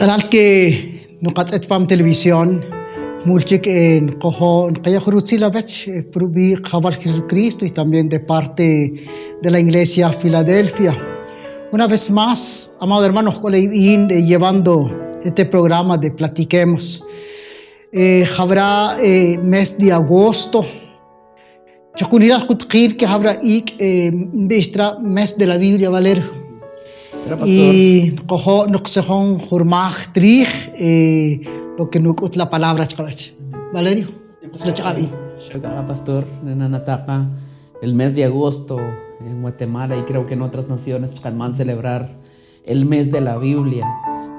Al que no catch pam televisión, mulchik en cojo en kaya la vech probi Jabal Jesucristo y también de parte de la Iglesia Filadelfia. Una vez más, amado hermano, llevando este programa de Platiquemos. Habrá mes de agosto. Chakunira kutkir que habrá mes de la Biblia, Valerio. Y cojo no se hon jurmach trich lo que no la palabra chakavach. Valerio, se chakavi. Pastor, Nanatapa, el mes de agosto en Guatemala y creo que en otras naciones van a celebrar el mes de la Biblia.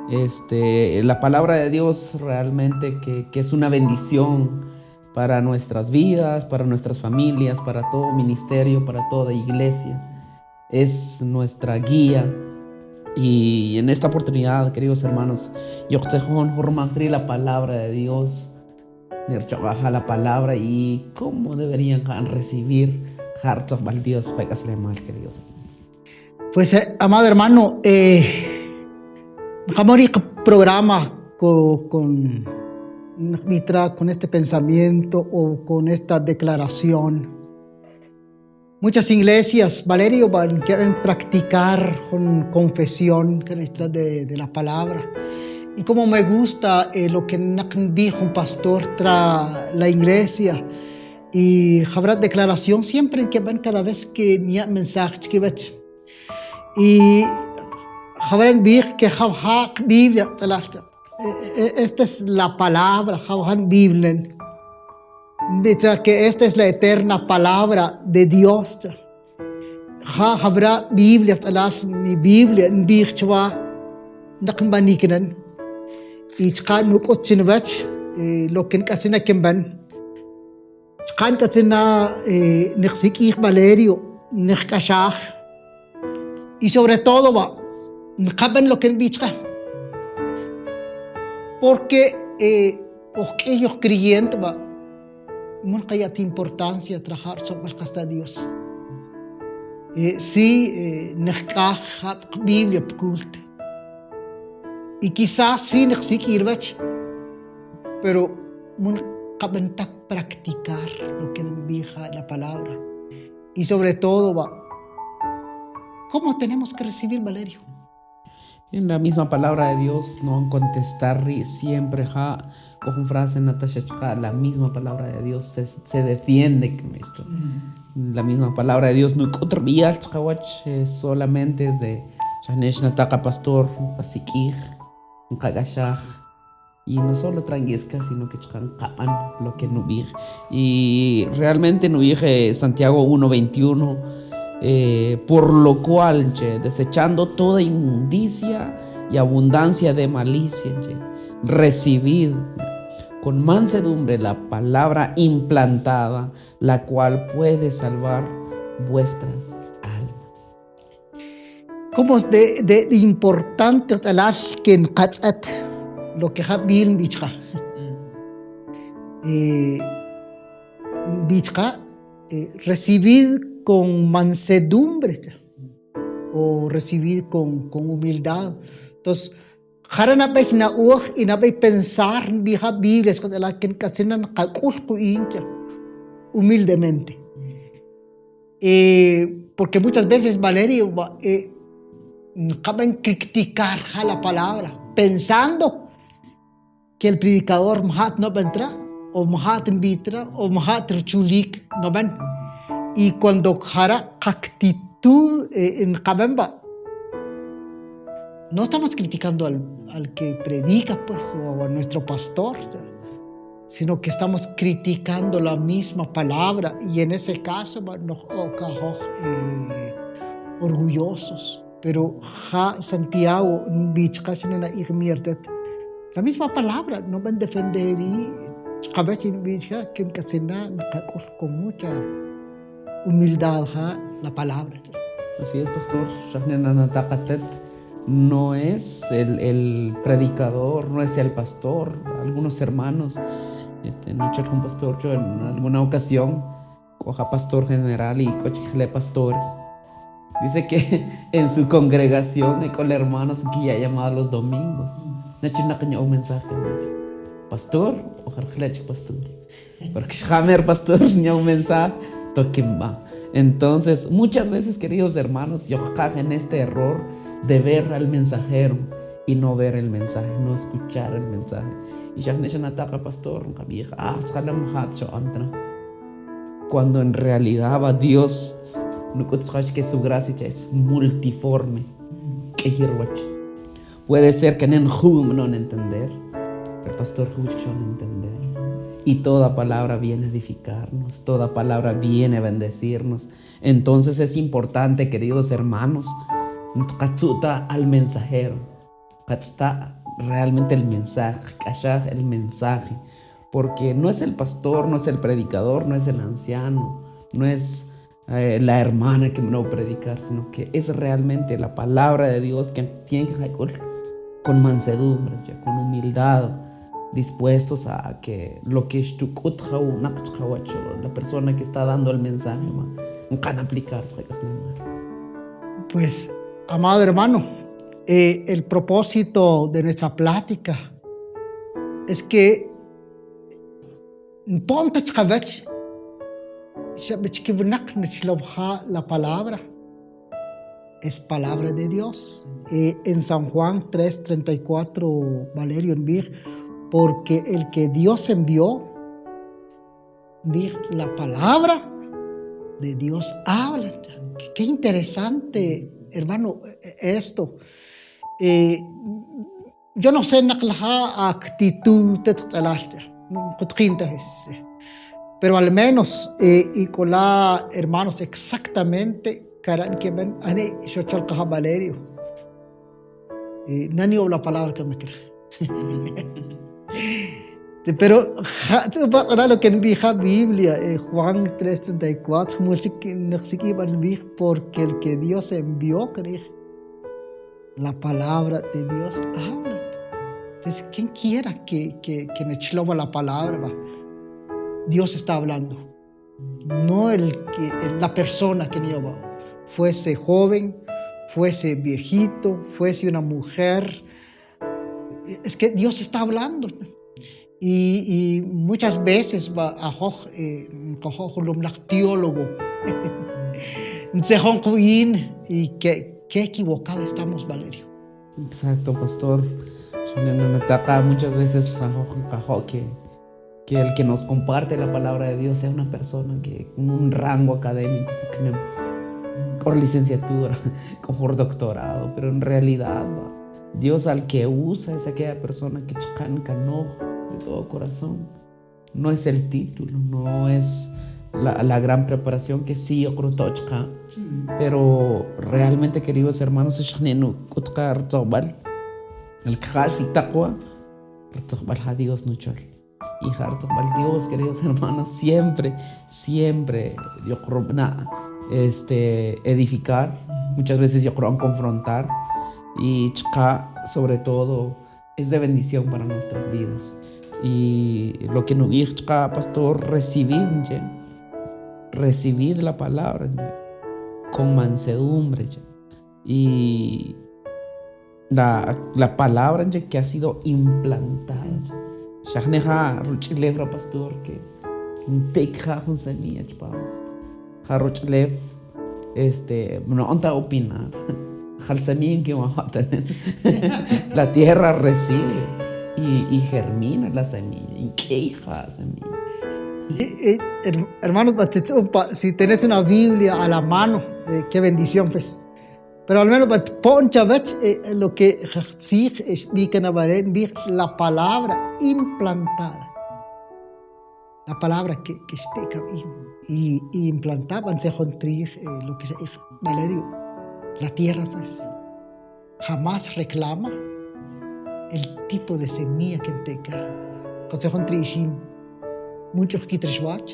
La palabra de Dios realmente que es una bendición para nuestras vidas, para nuestras familias, para todo ministerio, para toda iglesia. Es nuestra guía. Y en esta oportunidad, queridos hermanos, yo te formar la palabra de Dios, la palabra y cómo deberían recibir hartos valdios para hacerle mal, queridos. Pues, amado hermano, vamos a programa con este pensamiento o con esta declaración. Muchas iglesias, Valerio, quieren practicar con confesión de la palabra. Y como me gusta lo que dijo un pastor tras la iglesia. Y habrá declaración siempre que van cada vez que ni mensaje que ven. Y habrá que habrá Biblia. Esta es la palabra, habrá Biblia. Que esta es la eterna palabra de Dios. Habrá Biblia, mi Biblia, en Birchwa, Nakambanikinan, y Chkan Nukochinvach, lo que Casina Kimban, Chkan Casina, Nexiki Valerio, Nexkashach, y sobre todo, Nkaban lo que en Bichka. Porque ellos creyentes, nunca hay importancia trabajar sobre el caso de Dios. Sí, necesitamos Biblia culta. Y quizás sí necesitamos, pero nunca vamos a practicar lo que nos dice la palabra. Y sobre todo, ¿cómo tenemos que recibir, Valerio? En la misma palabra de Dios, no contestar siempre, con frase Natasha, la misma palabra de Dios se defiende. La misma palabra de Dios, no solamente es de Shanesh Nataka Pastor, Pasikir, Kagashach, y no solo tranguesca, sino que kapan lo que nubir. Y realmente nubir Santiago 1:21. Por lo cual, desechando toda inmundicia y abundancia de malicia, recibid con mansedumbre la palabra implantada, la cual puede salvar vuestras almas. ¿Cómo es de importante que en Katzat lo que Habil Bichka? Bichka, recibid con mansedumbre o recibir con humildad. Entonces, harana na y na pensar vieja Biblia la que casinan humildemente. Porque muchas veces, Valerio, acaban criticar la palabra pensando que el predicador Mahat no vendrá o Mahat invitra o Mahat chulik no ven. Y cuando hará actitud en Kabemba, no estamos criticando al que predica, pues, o a nuestro pastor, sino que estamos criticando la misma palabra. Y en ese caso, nos orgullosos. Pero Santiago, la misma palabra, no van a defender y con mucha humildad la palabra. Así es, pastor. No es el predicador, no es el pastor. Algunos hermanos, noche con pastor, yo en alguna ocasión coja pastor general y cochile pastores. Dice que en su congregación y con hermanos que ya llamaba los domingos. Nachina un mensaje. Pastor, o jarchlech pastor. Porque Jamer pastor ni un mensaje, toquimba. Entonces, muchas veces, queridos hermanos, yo cago en este error de ver al mensajero y no ver el mensaje, no escuchar el mensaje. Y ya no ataca pastor, cuando en realidad va Dios, no que su gracia es multiforme. Puede ser que no entender, pero pastor no entender. Y toda palabra viene a edificarnos, toda palabra viene a bendecirnos. Entonces es importante, queridos hermanos, al mensajero, realmente el mensaje, porque no es el pastor, no es el predicador, no es el anciano, no es la hermana que me va a predicar, sino que es realmente la palabra de Dios que tiene que con mansedumbre, con humildad, dispuestos a que lo que es la persona que está dando el mensaje van a aplicar. Pues, amado hermano, el propósito de nuestra plática es que la palabra es palabra de Dios. En San Juan 3:34, Valerio envió, porque el que Dios envió, la palabra de Dios habla. Qué interesante, hermano, esto. Yo no sé la actitud pero al menos y con la hermanos exactamente que ven yo Valerio nani la palabra que me cree. Pero lo que envía la Biblia, Juan 3:34, porque el que Dios envió, la palabra de Dios habla. Entonces, quien quiera que me chlova la palabra, Dios está hablando. No la persona que me va, fuese joven, fuese viejito, fuese una mujer. Es que Dios está hablando. Y muchas veces un teólogo y qué equivocado estamos, Valerio. Exacto, pastor. Muchas veces que el que nos comparte la palabra de Dios sea una persona que con un rango académico, por licenciatura, por doctorado, pero en realidad Dios al que usa es aquella persona que no de todo corazón. No es el título, no es la gran preparación que sí yo creo tochka, pero realmente, queridos hermanos, el que taqwa a Dios no chol y Dios, queridos hermanos, siempre yo creo edificar, muchas veces yo creo confrontar, y sobre todo es de bendición para nuestras vidas. Y lo que nos dice pastor, recibid la palabra con mansedumbre y la palabra que ha sido implantada. Shahneja ruchilevra pastor que teja con semilla ruchilev no anta opinar. La tierra recibe y germina la semilla. ¿Y qué hija semilla? Hermanos, si tenés una Biblia a la mano, qué bendición, pues. Pero al menos poncha lo que es la palabra implantada. La palabra que esté y implantaban se lo que se Valerio. La tierra, pues, jamás reclama el tipo de semilla que tenga. Consejo entre Ishim, muchos kit reshwach,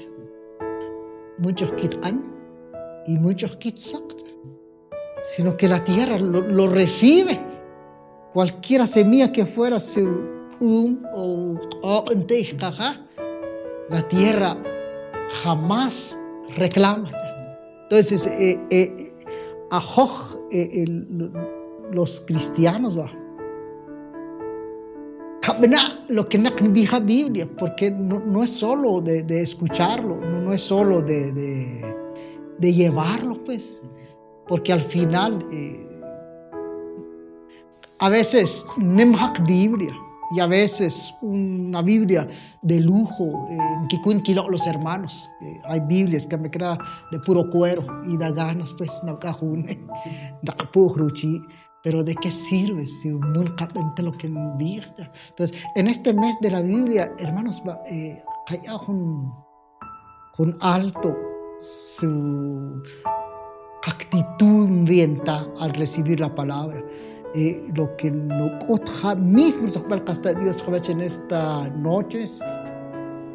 muchos kit an y muchos kit sakt, sino que la tierra lo recibe. Cualquier semilla que fuera, la tierra jamás reclama. Entonces, los cristianos lo que no la Biblia, porque no es solo de escucharlo, no es solo de llevarlo, pues, porque al final a veces no hay Biblia, y a veces una Biblia de lujo que cuentan los hermanos. Hay Biblias que me quedan de puro cuero y da ganas, pues, no cajune, no ruchi. Pero ¿de qué sirve si muy lo que invierta? Entonces, en este mes de la Biblia, hermanos, hay con alto su actitud ambiental al recibir la palabra. Lo que no cotja mismo hasta Dios en esta noche,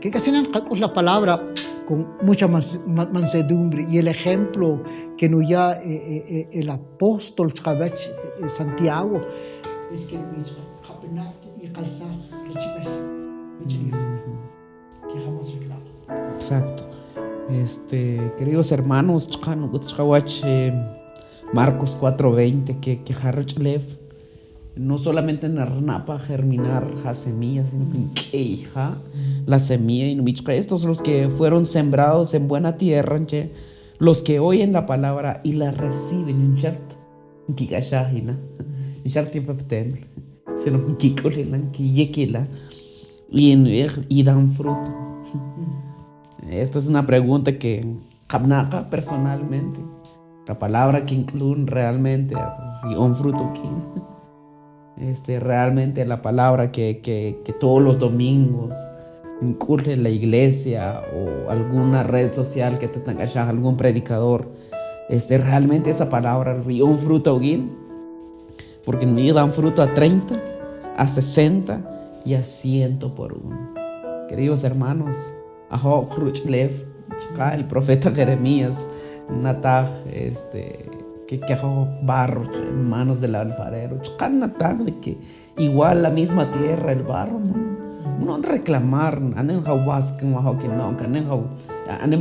que casi no la palabra con mucha mansedumbre, y el ejemplo que nos da el apóstol Santiago es que exacto. Queridos hermanos, Marcos 4:20, que no solamente narnapa germinar la semilla, sino que la semilla y estos son los que fueron sembrados en buena tierra, los que oyen la palabra y la reciben en cierto y dan fruto. Esta es una pregunta que Kabnaka personalmente, la palabra que incluye realmente un fruto que realmente la palabra que todos los domingos incurre en la iglesia o alguna red social que te tenga algún predicador, realmente esa palabra un fruto porque en mí dan fruto a 30, a 60 y a 100 por uno. Queridos hermanos, el profeta Jeremías Natag, que barro en manos del alfarero, de que igual la misma tierra, el barro, no reclamar, en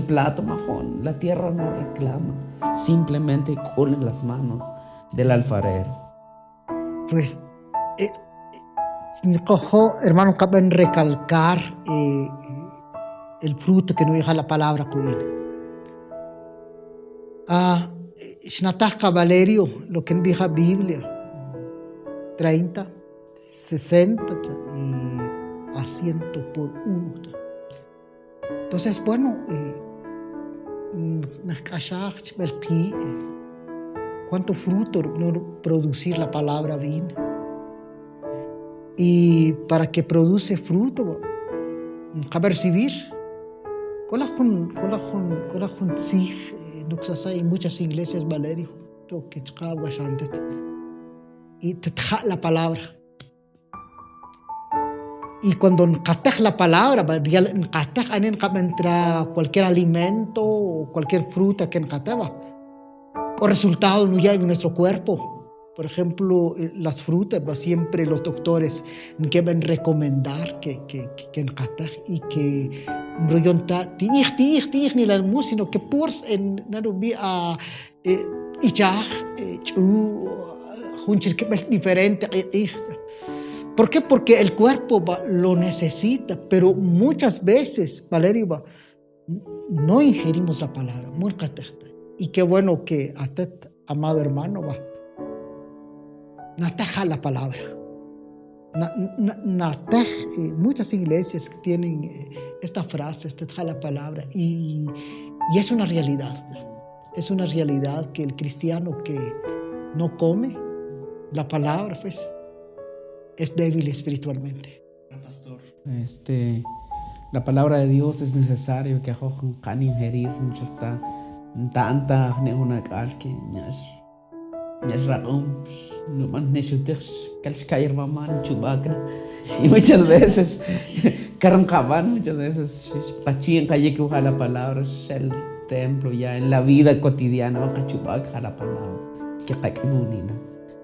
plato, la tierra no reclama, simplemente colen las manos del alfarero. Pues, hermano, cabe recalcar el fruto que nos deja la palabra. Shnatah Valerio, lo que dice la Biblia, 30, 60 y a 100 por uno. Entonces, bueno, cuánto fruto no producir la palabra bien. Y para que produce fruto, cabe recibir. Hay muchas iglesias, Valerio, y te trae la palabra. Y cuando encataj la palabra, entra cualquier alimento o cualquier fruta que encataba, con resultado no ya en nuestro cuerpo. Por ejemplo, las frutas, siempre los doctores deben recomendar que encataj y que ni la música, sino que purs en a diferente. ¿Por qué? Porque el cuerpo lo necesita, pero muchas veces, Valerio, no ingerimos la palabra. Y qué bueno que amado hermano, nataja la palabra. Muchas iglesias tienen esta frase, nataja la palabra, y es una realidad. Es una realidad que el cristiano que no come la palabra, pues, es débil espiritualmente. Pastor, la palabra de Dios es necesario que can ingerir tanta una que y muchas veces muchas veces pachín calle que usa la palabra es el templo ya en la vida cotidiana la palabra que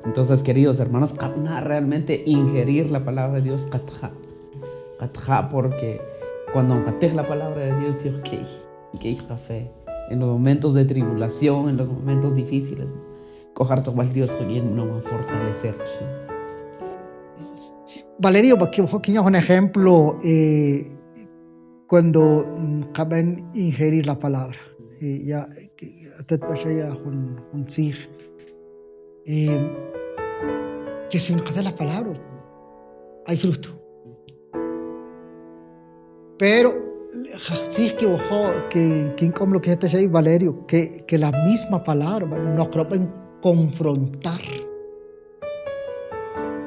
entonces, queridos hermanos, realmente ingerir la palabra de Dios, porque cuando catej la palabra de Dios, Dios que café en los momentos de tribulación, en los momentos difíciles, coger todo Dios no va a fortalecer. Valerio, aquí un ejemplo cuando acaban ingerir la palabra. Ya que sin hacer la palabra hay fruto. Pero sí que como lo que está ahí Valerio, que la misma palabra nos pueden confrontar.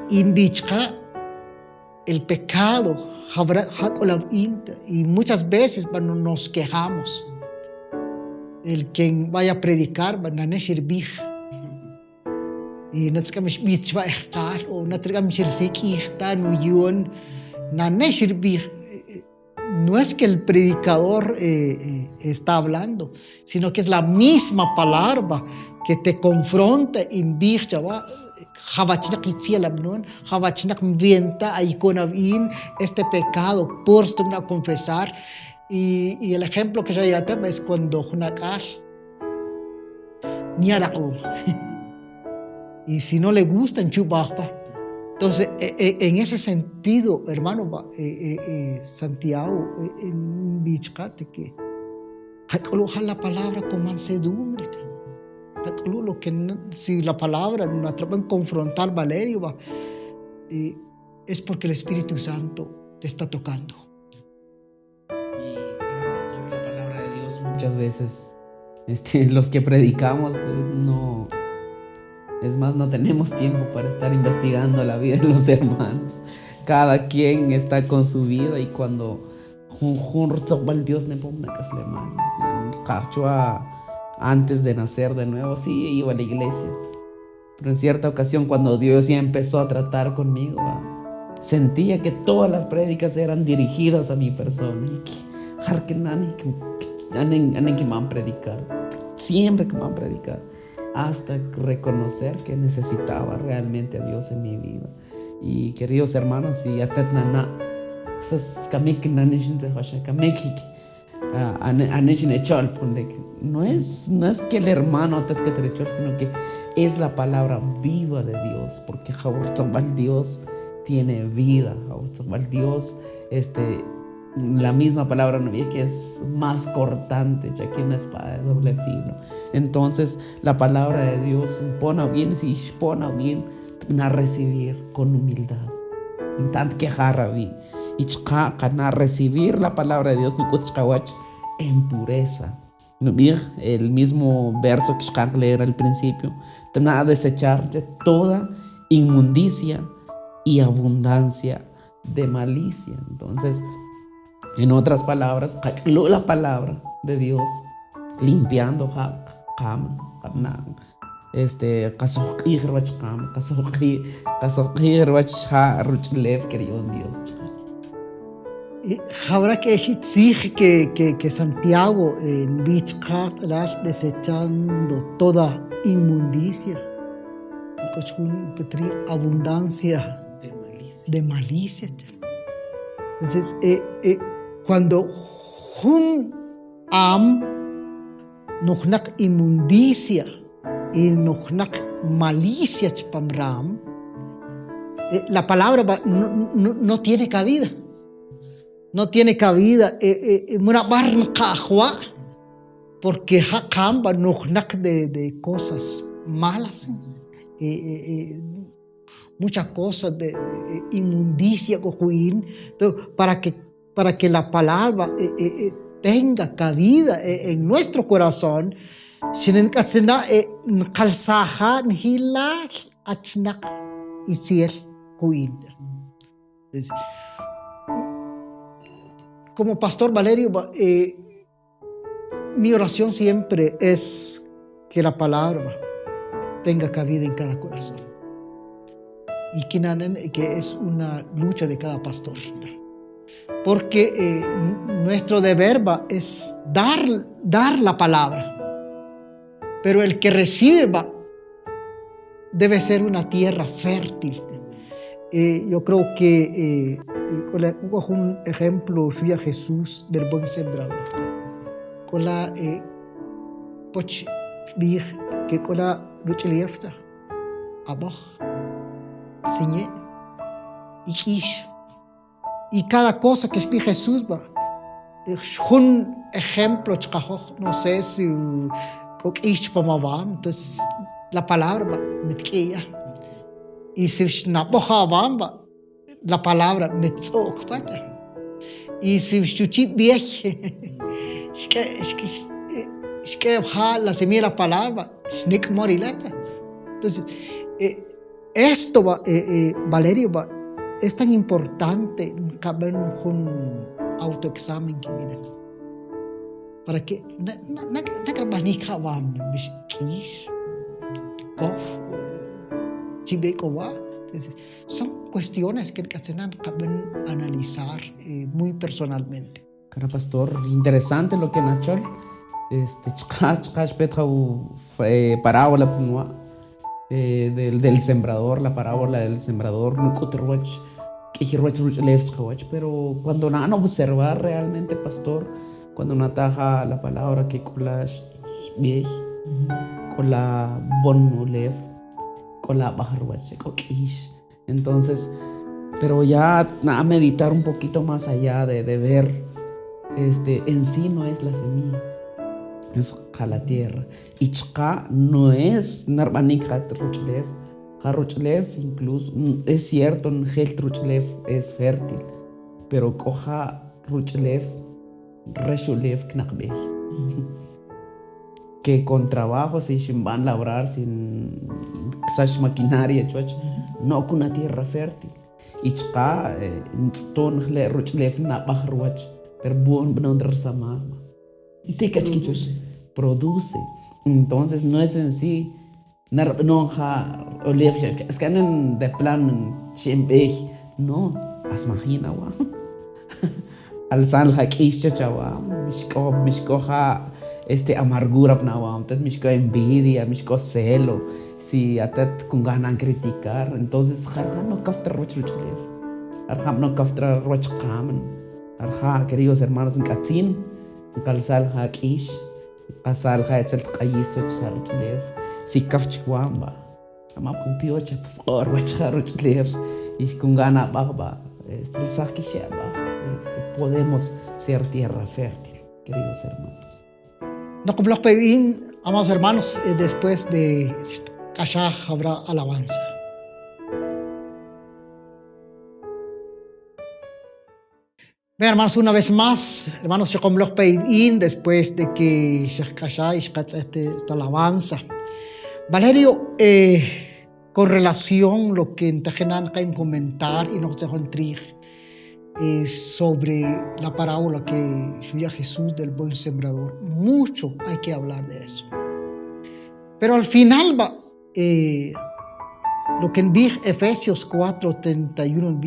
Indica el pecado y muchas veces nos quejamos. El quien vaya a predicar va a servir. Y no tenemos mitzvah o no tenemos servir. No es que el predicador está hablando, sino que es la misma palabra que te confronta en virja. Este pecado por confesar. Y el ejemplo que ya tengo es cuando y si no le gustan chubapa. Entonces, en ese sentido, hermano, Santiago, dice que la palabra con mansedumbre. Lo que si la palabra nos trata de confrontar, Valerio, es porque el Espíritu Santo te está tocando. Y la palabra de Dios muchas veces, los que predicamos, pues no. Es más, no tenemos tiempo para estar investigando la vida de los hermanos. Cada quien está con su vida y cuando Dios antes de nacer de nuevo, sí iba a la iglesia. Pero en cierta ocasión, cuando Dios ya empezó a tratar conmigo, sentía que todas las prédicas eran dirigidas a mi persona. Que me van a predicar. Siempre que me van a predicar. Hasta reconocer que necesitaba realmente a Dios en mi vida. Y queridos hermanos, y no es que el hermano sino que es la palabra viva de Dios, porque Dios tiene vida. Dios, la misma palabra no ve que es más cortante ya que una espada de doble filo. Entonces la palabra de Dios pone bien a recibir con humildad, tanto que jarabi y a recibir la palabra de Dios en pureza. El mismo verso que leer al principio, a desechar de toda inmundicia y abundancia de malicia. Entonces, en otras palabras, la palabra de Dios limpiando Dios. Y habrá que decir que Santiago en Bichart desechando toda inmundicia, abundancia de malicia. Entonces, cuando noch inmundicia y noch malicia pamram, la palabra no tiene cabida. No tiene cabida. Porque hakamba noch de cosas malas. Muchas cosas de inmundicia para que la palabra tenga cabida en nuestro corazón. Como pastor Valerio, mi oración siempre es que la palabra tenga cabida en cada corazón. Y que es una lucha de cada pastor. Porque nuestro deber es dar la palabra. Pero el que recibe debe ser una tierra fértil. Yo creo que un ejemplo suya Jesús del buen sembrador. Con la que con la lucha liefta abajo. Signe. Y cada cosa que explica Jesús va. Un ejemplo, no sé si entonces la palabra va, y si la palabra y si la semilla de la palabra, entonces esto va, Valerio, va, es tan importante caber un autoexamen que viene para que son cuestiones que se caben analizar muy personalmente. Cara pastor, interesante lo que Nachol parábola del sembrador, la parábola del sembrador, pero cuando no observar realmente, pastor, cuando no ataja la palabra que con la bon ulev, con la bajarwache, entonces, pero ya a meditar un poquito más allá de ver, en sí no es la semilla, es la tierra. Y chka no es narbanik ruchlev. Ruchlev incluso, es cierto, el ruchlev es fértil, pero coja ruchlev, reshulev knakbeh. Que con trabajo sin van a labrar, sin maquinaria, no con una tierra fértil. Y chka, ton le ruchlev na bajarwach, pero bon benondra samama. Produce. Entonces no es en sí no es que de plan no asmajina wa al hakish chawa mishkoja amargura pnawa entonces mishko envidia mishko celo si atat con ganan criticar entonces jarja no kaftra rochlev arja no kaftra rochkamen arja queridos hermanos en katzin kalsal hakish kasal haetzel tqayiso chharchlev si kafchwamba ama kumpiocha por wacharchlev y con gana bagba el sakishaba podemos ser tierra fértil, queridos hermanos. No como los pedín, amados hermanos, después de Kashah habrá alabanza. Bien, hermanos, una vez más, hermanos, yo como los pedín, después de que Kashah esta alabanza. Valerio, con relación a lo que en comentar y nos dejó entrar sobre la parábola que suya Jesús del buen sembrador. Mucho hay que hablar de eso. Pero al final va, lo que en Efesios 4:31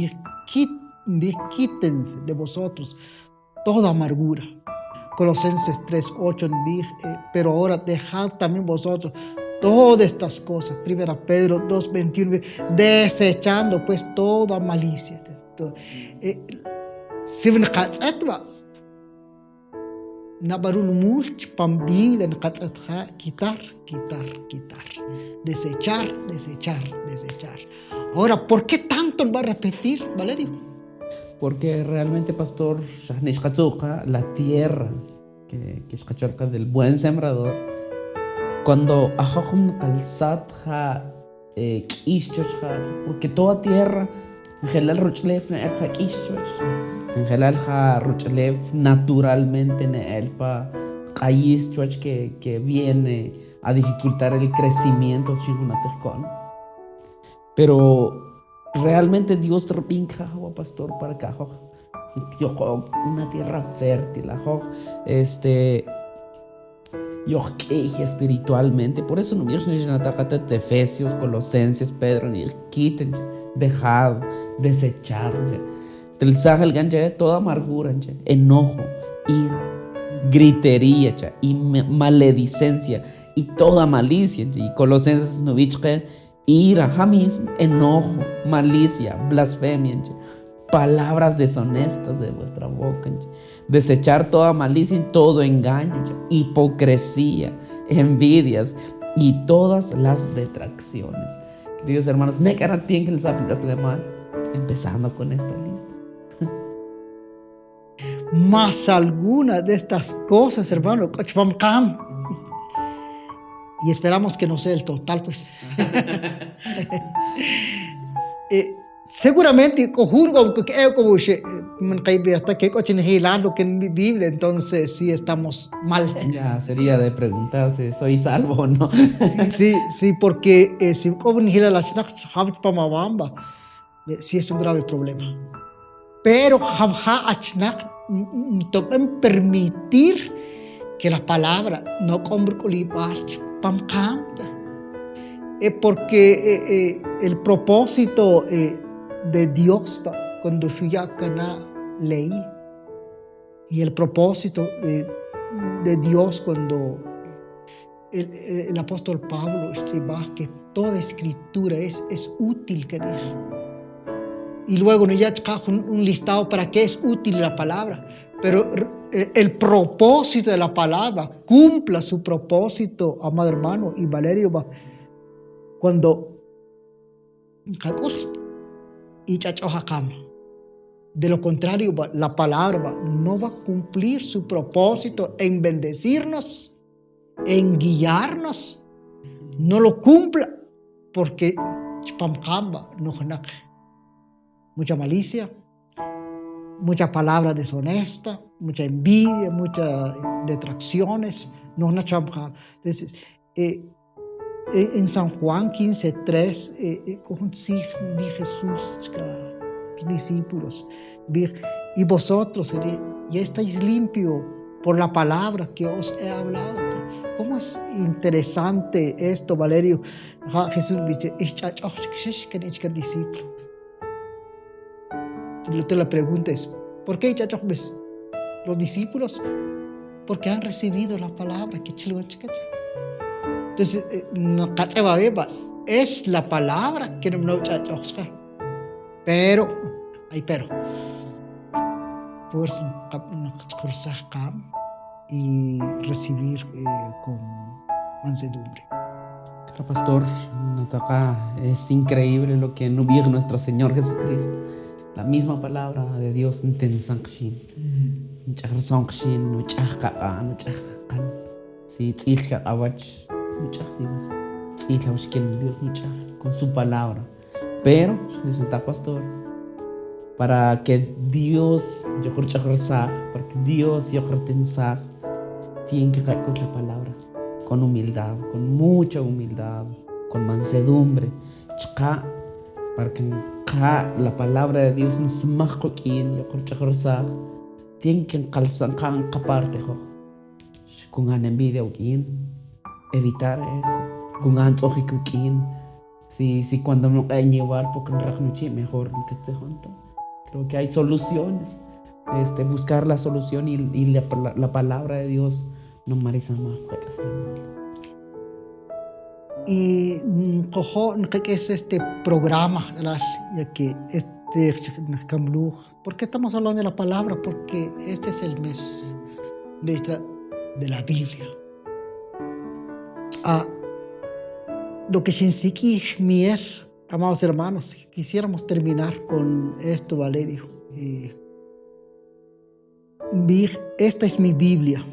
quítense de vosotros toda amargura. Colosenses 3:8 pero ahora dejad también vosotros todas estas cosas. 1 Pedro 2:21 desechando pues toda malicia. Sivn qatzatwa nabarun mulch pambil en qatzatja quitar desechar. Ahora, ¿por qué tanto va a repetir, Valerio? Porque realmente, pastor, la tierra que es del buen sembrador, cuando ajajum calzatja porque toda tierra en general ruchlev naturalmente que viene a dificultar el crecimiento, pero realmente Dios repinja pastor para que una tierra fértil, espiritualmente. Por eso no me Efesios, Colosenses, Pedro, ni quiten, dejad, desechar. Del sahel ganche toda amargura, enojo, ira, gritería y maledicencia y toda malicia. Y Colosenses no ira, jamismo, enojo, malicia, blasfemia, palabras deshonestas de vuestra boca, desechar toda malicia y todo engaño, hipocresía, envidias y todas las detracciones. Queridos hermanos, empezando con esta lista. Más algunas de estas cosas, hermano, y esperamos que no sea el total, pues. Seguramente lo que en mi Biblia, entonces sí estamos mal. Ya sería de preguntarse, ¿soy salvo o no? Sí, porque si sí es un grave problema. Pero permitir que la palabra no porque el propósito de Dios cuando leí y el propósito de Dios cuando el apóstol Pablo va que toda escritura es útil, y luego ya un listado para qué es útil la palabra, pero el propósito de la palabra cumpla su propósito, amado hermano, y Valerio va cuando de lo contrario la palabra no va a cumplir su propósito en bendecirnos, en guiarnos, no lo cumpla porque mucha malicia, mucha palabra deshonesta, mucha envidia, muchas detracciones. Entonces, en San Juan 15:3, Jesús, los discípulos, y vosotros ya estáis limpios por la palabra que os he hablado. ¿Cómo es interesante esto, Valerio? Jesús dice, discípulo. La pregunta es, ¿por qué los discípulos? Porque han recibido la palabra. Entonces, es la palabra que no pero y recibir con mansedumbre. Claro, pastor, es increíble lo que nos dijo nuestro Señor Jesucristo. La misma palabra de Dios en Dios con su palabra. Pero, pastor, para que Dios para que Dios tiene que caer con la palabra, con humildad, con mucha humildad, con mansedumbre, para que la palabra de Dios tiene que parte con envidia evitar eso, con si cuando no hay llevar porque mejor creo que hay soluciones, buscar la solución y la palabra de Dios no marisa más. Y ¿qué es este programa? Ya que ¿por qué estamos hablando de la palabra? Porque este es el mes de la Biblia. Lo que sin mier, amados hermanos, quisiéramos terminar con esto, Valerio. Esta es mi Biblia.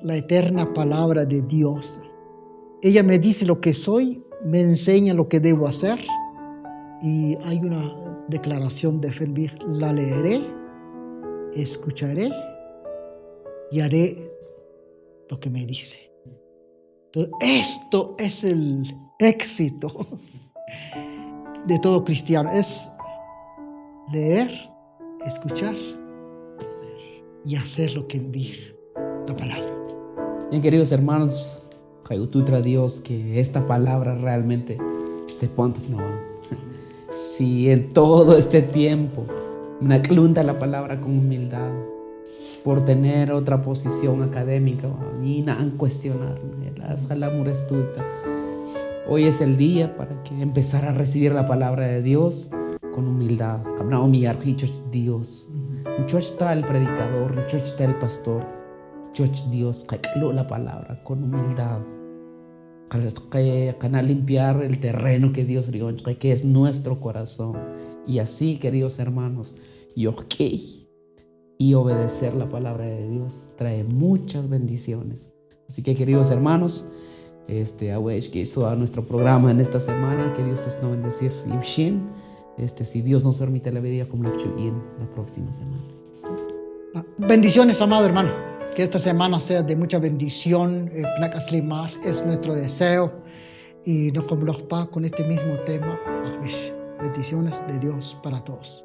La eterna palabra de Dios. Ella me dice lo que soy, me enseña lo que debo hacer, y hay una declaración de fe. La leeré, escucharé y haré lo que me dice. Entonces, esto es el éxito de todo cristiano: es leer, escuchar y hacer lo que envía la palabra. Bien, queridos hermanos, Dios, que esta palabra realmente si en todo este tiempo me aclunta la palabra con humildad por tener otra posición académica y no cuestionar hoy es el día para que empezar a recibir la palabra de Dios con humildad. Dios, está el predicador, está el pastor, Dios, la palabra con humildad. Para limpiar el terreno que Dios dio, que es nuestro corazón. Y así, queridos hermanos, y obedecer la palabra de Dios trae muchas bendiciones. Así que, queridos hermanos, a nuestro programa en esta semana, que Dios nos bendecir. Si Dios nos permite la vida como la próxima semana. ¿Sí? Bendiciones, amado hermano. Que esta semana sea de mucha bendición. Es nuestro deseo. Y nos convoca con este mismo tema. Bendiciones de Dios para todos.